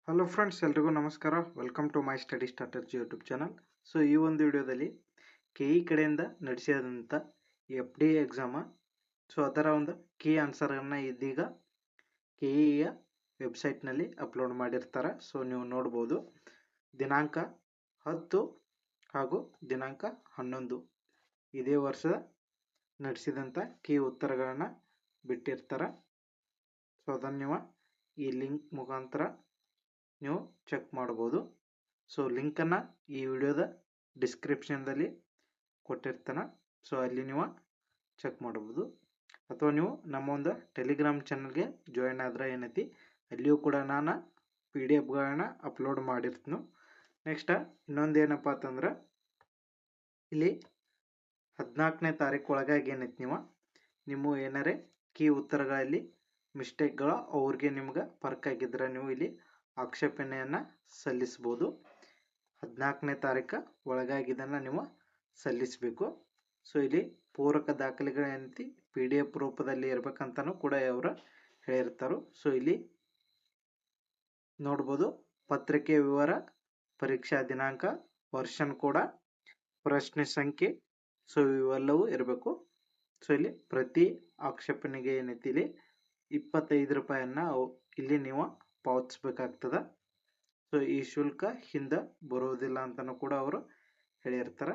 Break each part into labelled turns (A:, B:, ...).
A: Hello friends, ಎಲ್ರಿಗೂ ನಮಸ್ಕಾರ. Welcome to my Study Starters YouTube channel. So ಈ ಒಂದು ವಿಡಿಯೋದಲ್ಲಿ KE ಕಡೆಯಿಂದ ನಡೆಸಿದಂಥ FD ಎಕ್ಸಾಮ, ಸೊ ಅದರ ಒಂದು ಕೀ ಆನ್ಸರನ್ನು ಇದೀಗ KEಯ ವೆಬ್ಸೈಟ್ನಲ್ಲಿ ಅಪ್ಲೋಡ್ ಮಾಡಿರ್ತಾರೆ. ಸೊ ನೀವು ನೋಡ್ಬೋದು, ದಿನಾಂಕ 10 ಹಾಗೂ ದಿನಾಂಕ 11 ಇದೇ ವರ್ಷದ ನಡೆಸಿದಂಥ ಕೀ ಉತ್ತರಗಳನ್ನು ಬಿಟ್ಟಿರ್ತಾರೆ. ಸೊ ಅದನ್ನು ನೀವು ಈ ಲಿಂಕ್ ಮುಖಾಂತರ ನೀವು ಚೆಕ್ ಮಾಡ್ಬೋದು. ಸೊ ಲಿಂಕನ್ನು ಈ ವಿಡಿಯೋದ ಡಿಸ್ಕ್ರಿಪ್ಷನ್ದಲ್ಲಿ ಕೊಟ್ಟಿರ್ತಾನೆ. ಸೊ ಅಲ್ಲಿ ನೀವು ಚೆಕ್ ಮಾಡ್ಬೋದು, ಅಥವಾ ನೀವು ನಮ್ಮ ಒಂದು ಟೆಲಿಗ್ರಾಮ್ ಚಾನಲ್ಗೆ ಜಾಯಿನ್ ಆದರೆ ಏನೈತಿ, ಅಲ್ಲಿಯೂ ಕೂಡ ನಾನು PDF ಅಪ್ಲೋಡ್ ಮಾಡಿರ್ತೀನಿ. ನೆಕ್ಸ್ಟ್ ಇನ್ನೊಂದು ಏನಪ್ಪ ಅಂತಂದ್ರೆ, ಇಲ್ಲಿ 14ನೇ ತಾರೀಕು ಒಳಗಾಗಿ ಏನೈತಿ, ನಿಮ್ಮ ಏನಾರೇ ಕೀ ಉತ್ತರಗಳಲ್ಲಿ ಮಿಸ್ಟೇಕ್ಗಳು ಅವ್ರಿಗೆ ನಿಮ್ಗೆ ಫರ್ಕ್ ಆಗಿದ್ರೆ ನೀವು ಇಲ್ಲಿ ಆಕ್ಷೇಪಣೆಯನ್ನು ಸಲ್ಲಿಸ್ಬೋದು. 14ನೇ ತಾರೀಕು ಒಳಗಾಗಿದ್ದನ್ನು ನೀವು ಸಲ್ಲಿಸಬೇಕು. ಸೊ ಇಲ್ಲಿ ಪೂರಕ ದಾಖಲೆಗಳು ಏನೈತಿ PDF ರೂಪದಲ್ಲಿ ಇರ್ಬೇಕಂತನೂ ಕೂಡ ಅವರು ಹೇಳಿರ್ತಾರೆ. ಸೊ ಇಲ್ಲಿ ನೋಡ್ಬೋದು, ಪತ್ರಿಕೆ ವಿವರ, ಪರೀಕ್ಷಾ ದಿನಾಂಕ, ವರ್ಷನ್ ಕೂಡ, ಪ್ರಶ್ನೆ ಸಂಖ್ಯೆ, ಸೊ ಇವೆಲ್ಲವೂ ಇರಬೇಕು. ಸೊ ಇಲ್ಲಿ ಪ್ರತಿ ಆಕ್ಷೇಪಣೆಗೆ ಏನೈತಿ ಇಲ್ಲಿ 25 ರೂಪಾಯಿಯನ್ನು ಇಲ್ಲಿ ನೀವು ಪಾವತಿಸ್ಬೇಕಾಗ್ತದೆ. ಸೊ ಈ ಶುಲ್ಕ ಹಿಂದೆ ಬರೋದಿಲ್ಲ ಅಂತಲೂ ಕೂಡ ಅವರು ಹೇಳಿರ್ತಾರೆ.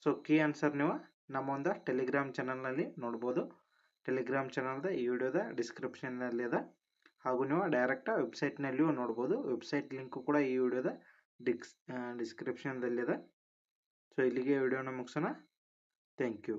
A: ಸೊ ಕೀ ಆನ್ಸರ್ ನೀವು ನಮ್ಮ ಒಂದು ಟೆಲಿಗ್ರಾಮ್ ಚಾನಲ್ನಲ್ಲಿ ನೋಡ್ಬೋದು. ಟೆಲಿಗ್ರಾಮ್ ಚಾನಲ್ದ ಈ ವಿಡಿಯೋದ ಡಿಸ್ಕ್ರಿಪ್ಷನ್ನಲ್ಲಿ ಇದೆ, ಹಾಗೂ ನೀವು ಡೈರೆಕ್ಟ್ ವೆಬ್ಸೈಟ್ನಲ್ಲಿಯೂ ನೋಡ್ಬೋದು. ವೆಬ್ಸೈಟ್ ಲಿಂಕು ಕೂಡ ಈ ವಿಡಿಯೋದ ಡಿಸ್ಕ್ರಿಪ್ಷನ್ದಲ್ಲಿದೆ. ಸೊ ಇಲ್ಲಿಗೆ ವಿಡಿಯೋನ ಮುಗಿಸೋಣ. Thank you.